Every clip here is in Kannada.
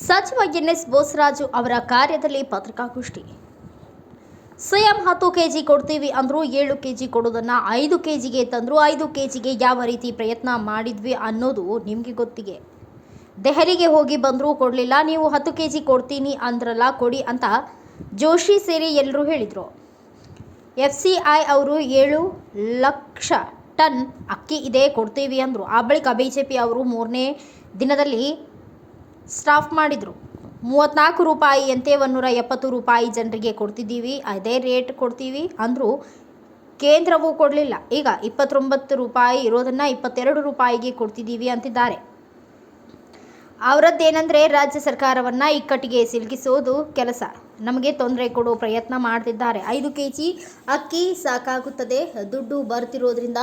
ಸಚಿವ ಎನ್ಎಸ್ ಬೋಸರಾಜು ಅವರ ಕಾರ್ಯದಲ್ಲಿ ಪತ್ರಿಕಾಗೋಷ್ಠಿ. ಸಿಎಂ 10 ಕೆಜಿ ಕೊಡ್ತೀವಿ ಅಂದ್ರು 7 ಕೆಜಿ ಕೊಡೋದನ್ನ 5 ಕೆಜಿಗೆ ತಂದ್ರು. 5 ಕೆಜಿಗೆ ಯಾವ ರೀತಿ ಪ್ರಯತ್ನ ಮಾಡಿದ್ವಿ ಅನ್ನೋದು ನಿಮಗೆ ಗೊತ್ತಿಗೆ. ದೆಹಲಿಗೆ ಹೋಗಿ ಬಂದ್ರು ಕೊಡಲಿಲ್ಲ. ನೀವು 10 ಕೆಜಿ ಕೊಡ್ತೀನಿ ಅಂದ್ರಲ್ಲ, ಕೊಡಿ ಅಂತ ಜೋಶಿ ಸೇರಿ ಎಲ್ಲರೂ ಹೇಳಿದರು. FCI ಅವರು 7 ಲಕ್ಷ ಟನ್ ಅಕ್ಕಿ ಇದೆ ಕೊಡ್ತೀವಿ ಅಂದರು. ಆ ಬಳಿಕ ಬಿಜೆಪಿ ಅವರು 3ನೇ ದಿನದಲ್ಲಿ ಸ್ಟಾಪ್ ಮಾಡಿದರು. 34 ರೂಪಾಯಿಯಂತೆ 170 ರೂಪಾಯಿ ಜನರಿಗೆ ಕೊಡ್ತಿದ್ದೀವಿ, ಅದೇ ರೇಟ್ ಕೊಡ್ತೀವಿ ಅಂದರು. ಕೇಂದ್ರವೂ ಕೊಡಲಿಲ್ಲ. ಈಗ 29 ರೂಪಾಯಿ ಇರೋದನ್ನು 22 ರೂಪಾಯಿಗೆ ಕೊಡ್ತಿದ್ದೀವಿ ಅಂತಿದ್ದಾರೆ. ಅವರದ್ದೇನೆಂದರೆ ರಾಜ್ಯ ಸರ್ಕಾರವನ್ನು ಇಕ್ಕಟ್ಟಿಗೆ ಸಿಲುಕಿಸೋದು ಕೆಲಸ. ನಮಗೆ ತೊಂದರೆ ಕೊಡೋ ಪ್ರಯತ್ನ ಮಾಡ್ತಿದ್ದಾರೆ. 5 ಕೆಜಿ ಅಕ್ಕಿ ಸಾಕಾಗುತ್ತದೆ, ದುಡ್ಡು ಬರ್ತಿರೋದ್ರಿಂದ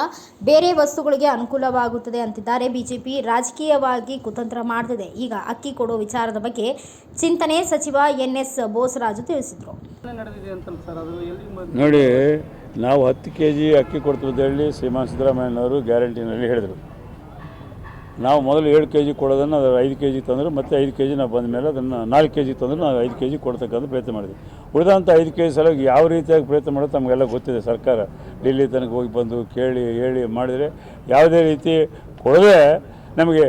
ಬೇರೆ ವಸ್ತುಗಳಿಗೆ ಅನುಕೂಲವಾಗುತ್ತದೆ ಅಂತಿದ್ದಾರೆ. ಬಿಜೆಪಿ ರಾಜಕೀಯವಾಗಿ ಕುತಂತ್ರ ಮಾಡ್ತಿದೆ. ಈಗ ಅಕ್ಕಿ ಕೊಡೋ ವಿಚಾರದ ಬಗ್ಗೆ ಚಿಂತನೆ ಸಚಿವ ಎನ್ಎಸ್ ಬೋಸರಾಜು ತಿಳಿಸಿದರು. ನೋಡಿ, ನಾವು 10 ಕೆಜಿ ಅಕ್ಕಿ ಕೊಡ್ತೀವಿ ಅಂತ ಹೇಳಿ ಶ್ರೀಮಾನ್ ಸಿದ್ದರಾಮಯ್ಯನವರು ಗ್ಯಾರಂಟಿನಲ್ಲಿ ಹೇಳಿದರು. ನಾವು ಮೊದಲು 7 ಕೆಜಿ ಕೊಡೋದನ್ನು ಅದು 5 ಕೆಜಿ ತಂದರು. ಮತ್ತು 5 ಕೆಜಿ ನಾವು ಬಂದ ಮೇಲೆ ಅದನ್ನು 4 ಕೆಜಿ ತಂದರು. ನಾವು 5 ಕೆಜಿ ಕೊಡ್ತಕ್ಕಂಥ ಪ್ರಯತ್ನ ಮಾಡಿದ್ವಿ. ಉಳಿದಂಥ 5 ಕೆಜಿ ಸಲುವಾಗಿ ಯಾವ ರೀತಿಯಾಗಿ ಪ್ರಯತ್ನ ಮಾಡೋದು ನಮಗೆಲ್ಲ ಗೊತ್ತಿದೆ. ಸರ್ಕಾರ ఢಿಲ್ಲಿ ತನಕ ಹೋಗಿ ಬಂದು ಕೇಳಿ ಹೇಳಿ ಮಾಡಿದರೆ ಯಾವುದೇ ರೀತಿ ಕೊಡದೆ ನಮಗೆ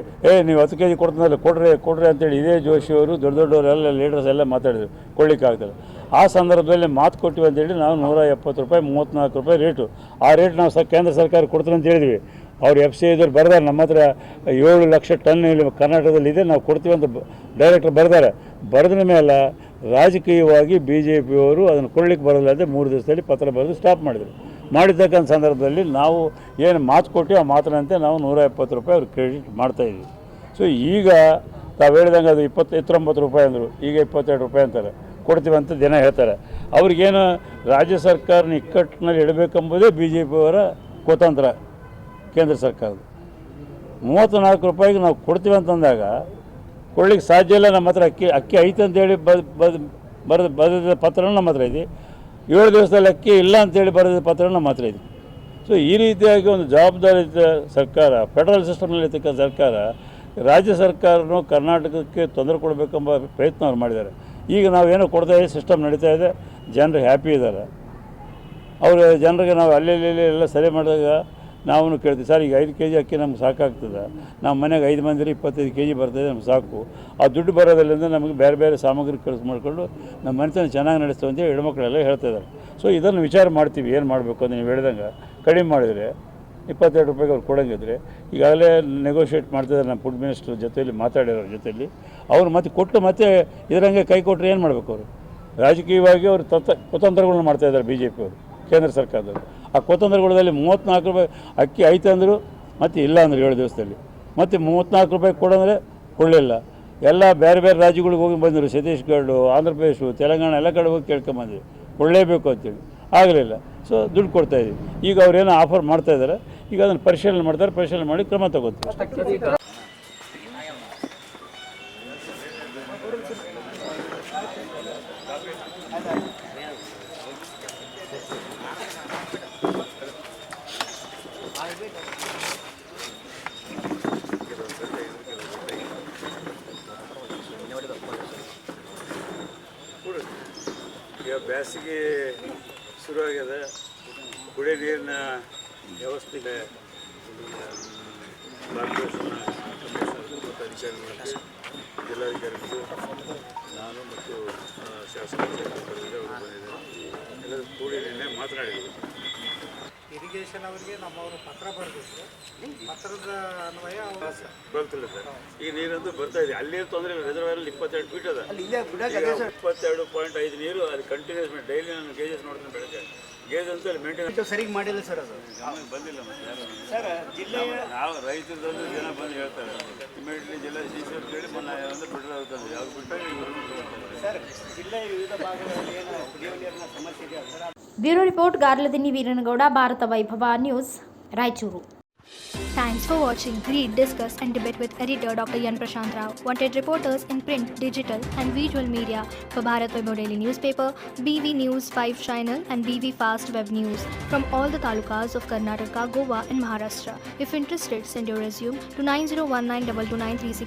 ನೀವು 10 ಕೆಜಿ ಕೊಡ್ತಂದ್ರೆ ಕೊಡ್ರಿ ಅಂತೇಳಿ ಇದೇ ಜೋಶಿಯವರು ದೊಡ್ಡವರೆಲ್ಲ ಲೀಡರ್ಸ್ ಎಲ್ಲ ಮಾತಾಡಿದ್ರು, ಕೊಡ್ಲಿಕ್ಕೆ ಆಗ್ತದೆ. ಆ ಸಂದರ್ಭದಲ್ಲಿ ಮಾತು ಕೊಟ್ಟಿವಿ ಅಂತೇಳಿ ನಾವು 170 ರೂಪಾಯಿ 34 ರೂಪಾಯಿ ರೇಟು, ಆ ರೇಟ್ ನಾವು ಕೇಂದ್ರ ಸರ್ಕಾರ ಕೊಡ್ತಾರೆ ಅಂತ ಹೇಳಿದ್ವಿ. ಅವ್ರು FCI ಇದ್ದವ್ರು ಬರ್ದಾರೆ, ನಮ್ಮ ಹತ್ರ 7 ಲಕ್ಷ ಟನ್ ಇಲ್ಲಿ ಕರ್ನಾಟಕದಲ್ಲಿ ಇದೆ, ನಾವು ಕೊಡ್ತೀವಿ ಅಂತ ಡೈರೆಕ್ಟ್ರ್ ಬರ್ದಾರೆ. ಬರೆದ ಮೇಲೆ ರಾಜಕೀಯವಾಗಿ BJPಯವರು ಅದನ್ನು ಕೊಡ್ಲಿಕ್ಕೆ ಬರೋಲ್ಲ ಅಂತ 3 ದಿವಸದಲ್ಲಿ ಪತ್ರ ಬರೆದು ಸ್ಟಾಪ್ ಮಾಡಿದರು. ಮಾಡಿರ್ತಕ್ಕಂಥ ಸಂದರ್ಭದಲ್ಲಿ ನಾವು ಏನು ಮಾತು ಕೊಟ್ಟಿವಿ ಆ ಮಾತಿನಂತೆ ನಾವು 170 ರೂಪಾಯಿ ಅವ್ರಿಗೆ ಕ್ರೆಡಿಟ್ ಮಾಡ್ತಾಯಿದ್ವಿ. ಸೊ ಈಗ ತಾವು ಹೇಳಿದಂಗೆ ಅದು 29 ರೂಪಾಯಿ ಅಂದರು, ಈಗ 22 ರೂಪಾಯಿ ಅಂತಾರೆ. ಕೊಡ್ತೀವಂತ ಜನ ಹೇಳ್ತಾರೆ. ಅವ್ರಿಗೇನು ರಾಜ್ಯ ಸರ್ಕಾರನ ಇಕ್ಕಟ್ಟಿನಲ್ಲಿ ಇಡಬೇಕೆಂಬುದೇ BJPಯವರ ಕುತಂತ್ರ. ಕೇಂದ್ರ ಸರ್ಕಾರದ 34 ರೂಪಾಯಿಗೆ ನಾವು ಕೊಡ್ತೀವಿ ಅಂತಂದಾಗ ಕೊಡ್ಲಿಕ್ಕೆ ಸಾಧ್ಯ ಇಲ್ಲ. ನಮ್ಮ ಹತ್ರ ಅಕ್ಕಿ ಐತೆ ಅಂತೇಳಿ ಬರೆದ ಪತ್ರ ನಮ್ಮ ಹತ್ರ ಇದೆ. 7 ದಿವಸದಲ್ಲಿ ಅಕ್ಕಿ ಇಲ್ಲ ಅಂತೇಳಿ ಬರೆದ ಪತ್ರ ನಮ್ಮ ಹತ್ರ ಇದೆ. ಸೊ ಈ ರೀತಿಯಾಗಿ ಒಂದು ಜವಾಬ್ದಾರಿಯುತ ಸರ್ಕಾರ, ಫೆಡರಲ್ ಸಿಸ್ಟಮ್ನಲ್ಲಿ ಇರ್ತಕ್ಕಂಥ ಸರ್ಕಾರ, ರಾಜ್ಯ ಸರ್ಕಾರನೂ ಕರ್ನಾಟಕಕ್ಕೆ ತೊಂದರೆ ಕೊಡಬೇಕೆಂಬ ಪ್ರಯತ್ನ ಅವ್ರು ಮಾಡಿದ್ದಾರೆ. ಈಗ ನಾವೇನೋ ಕೊಡ್ತಾ ಇದೆ, ಸಿಸ್ಟಮ್ ನಡೀತಾ ಇದೆ, ಜನರು ಹ್ಯಾಪಿ ಇದ್ದಾರೆ. ಅವರು ಜನರಿಗೆ ನಾವು ಅಲ್ಲಿ ಎಲ್ಲ ಸರಿ ಮಾಡಿದಾಗ ನಾವು ಕೇಳ್ತೀವಿ, ಸರ್ ಈಗ 5 ಕೆಜಿ ಅಕ್ಕಿ ನಮ್ಗೆ ಸಾಕಾಗ್ತದೆ, ನಮ್ಮ ಮನೆಗೆ 5 ಮಂದಿ 25 ಕೆಜಿ ಬರ್ತದೆ, ನಮ್ಗೆ ಸಾಕು. ಆ ದುಡ್ಡು ಬರೋದ್ರಿಂದ ನಮಗೆ ಬೇರೆ ಬೇರೆ ಸಾಮಗ್ರಿ ಕೆಲಸ ಮಾಡಿಕೊಂಡು ನಮ್ಮ ಮನೆತನ ಚೆನ್ನಾಗಿ ನಡೆಸ್ತೇವೆ ಅಂತೇಳಿ ಹೆಣ್ಮಕ್ಳೆಲ್ಲ ಹೇಳ್ತಾ ಇದ್ದಾರೆ. ಸೊ ಇದನ್ನು ವಿಚಾರ ಮಾಡ್ತೀವಿ, ಏನು ಮಾಡಬೇಕು ಅಂತ ನೀವು ಹೇಳ್ದಂಗೆ ಕಡಿಮೆ ಮಾಡಿದರೆ 22 ರೂಪಾಯಿಗೆ ಅವ್ರು ಕೊಡೋಂಗಿದ್ರೆ. ಈಗಾಗಲೇ ನೆಗೋಷಿಯೇಟ್ ಮಾಡ್ತಿದ್ದಾರೆ ನಮ್ಮ ಫುಡ್ ಮಿನಿಸ್ಟ್ರ್ ಜೊತೆಯಲ್ಲಿ ಮಾತಾಡಿರೋರ ಜೊತೆಯಲ್ಲಿ. ಅವ್ರು ಮತ್ತೆ ಕೊಟ್ಟು ಮತ್ತೆ ಇದರಂಗೆ ಕೈ ಕೊಟ್ಟರೆ ಏನು ಮಾಡಬೇಕು? ಅವರು ರಾಜಕೀಯವಾಗಿ ಅವರು ಕುತಂತ್ರಗಳನ್ನ ಮಾಡ್ತಾಯಿದ್ದಾರೆ BJPಯವರು, ಕೇಂದ್ರ ಸರ್ಕಾರದವರು. ಆ ಕುತಂತ್ರಗಳಲ್ಲಿ 34 ರೂಪಾಯಿ ಅಕ್ಕಿ ಐತೆ ಅಂದರು, ಮತ್ತು ಇಲ್ಲ ಅಂದ್ರೆ 7 ದಿವಸದಲ್ಲಿ, ಮತ್ತು 34 ರೂಪಾಯಿ ಕೊಡಂದರೆ ಕೊಡಲಿಲ್ಲ. ಎಲ್ಲ ಬೇರೆ ಬೇರೆ ರಾಜ್ಯಗಳಿಗೆ ಹೋಗಿ ಬಂದರು, ಛತ್ತೀಸ್ಗಢ, ಆಂಧ್ರ ಪ್ರದೇಶ, ತೆಲಂಗಾಣ ಎಲ್ಲ ಕಡೆ ಹೋಗಿ ಕೇಳ್ಕೊಂಬಂದ್ವಿ, ಕೊಡಲೇಬೇಕು ಅಂತೇಳಿ. ಆಗಲಿಲ್ಲ. ಸೊ ದುಡ್ಡು ಕೊಡ್ತಾಯಿದ್ವಿ. ಈಗ ಅವ್ರೇನೋ ಆಫರ್ ಮಾಡ್ತಾಯಿದ್ದಾರೆ. ಈಗ ಅದನ್ನು ಪರಿಶೀಲನೆ ಮಾಡ್ತಾರೆ, ಪರಿಶೀಲನೆ ಮಾಡಿ ಕ್ರಮ ತಗೋತೀವಿ. ಈಗ ಬೇಸಿಗೆ ಶುರುವಾಗಿದೆ. ಕುಡಿಯೋ ನೀರಿನ ವ್ಯವಸ್ಥೆ ಕಾರ್ಪೊರೇಷನ್ ಮತ್ತು ಅಧಿಕಾರಿಗಳಿಗೆ, ಜಿಲ್ಲಾಧಿಕಾರಿಗಳು, ನಾನು ಮತ್ತು ಶಾಸಕ ಅವರು ಬಂದಿದ್ದಾರೆ. ಎಲ್ಲರೂ ಕೂಡಿ ನಿನ್ನೆ ಮಾತನಾಡಿದರು. ಇರಿಗೇಷನ್ ಅವರಿಗೆ ನಮ್ಮವರು ಪತ್ರ ಬರೆದಿದ್ರು. ಪತ್ರದ ಅನ್ವಯ ಬರ್ತಿಲ್ಲ ಸರ್. ಈಗ ನೀರಂತೂ ಬರ್ತಾ ಇದೆ. ಅಲ್ಲಿ ತೊಂದರೆ ಇಲ್ಲ. ರಿಸರ್ವರಲ್ಲಿ 22 ಫೀಟ್ ಅದ. 22.5 ನೀರು ಅಲ್ಲಿ ಕಂಟಿನ್ಯೂಸ್ ಡೈಲಿ ನಾನು ಗೇಜಸ್ ನೋಡ್ತೀನಿ. ಬೆಳಗ್ಗೆ ಗೇಜ್ ಅಂತೂ ಅಲ್ಲಿ ಮೇಂಟೈನ್ ಸರಿಗೆ ಮಾಡಿಲ್ಲ ಸರ್. ಅದು ಗಮನಕ್ಕೆ ಬಂದಿಲ್ಲ. ಮತ್ತೆ ಯಾರು ಸರ್ ಜಿಲ್ಲೆಯ ನಾವು ರೈತರದ್ದು ಜನ ಬಂದು ಹೇಳ್ತಾರೆ, ಇಮಿಡಿಯೇಟ್ಲಿ ಜಿಲ್ಲಾ DC ಅವ್ರು ಕೇಳಿ ಮೊನ್ನೆ ಒಂದು ಬಿಟ್ಟರೆ ಹೋಗ್ತದೆ. ಯಾವ್ದು ಬಿಟ್ಟರೆ ಸರ್ ಜಿಲ್ಲೆಯ ವಿವಿಧ ಭಾಗಗಳಲ್ಲಿ ಏನು ಕುಡಿಯುವ ನೀರಿನ ಸಮಸ್ಯೆ ಇದೆಯಾ ಸರ್? Bureau report Garladinni Veeranagouda, Bharat Vaibhav news, Raichur. Thanks for watching. Read, discuss and debate with editor Dr. Yan Prashant Rao. Wanted reporters in print, digital and visual media for Bharat Vaibhav Daily Newspaper, BV News 5 Channel and BV Fast Web News from all the talukas of Karnataka, Goa and Maharashtra. If interested, send your resume to 9019229369.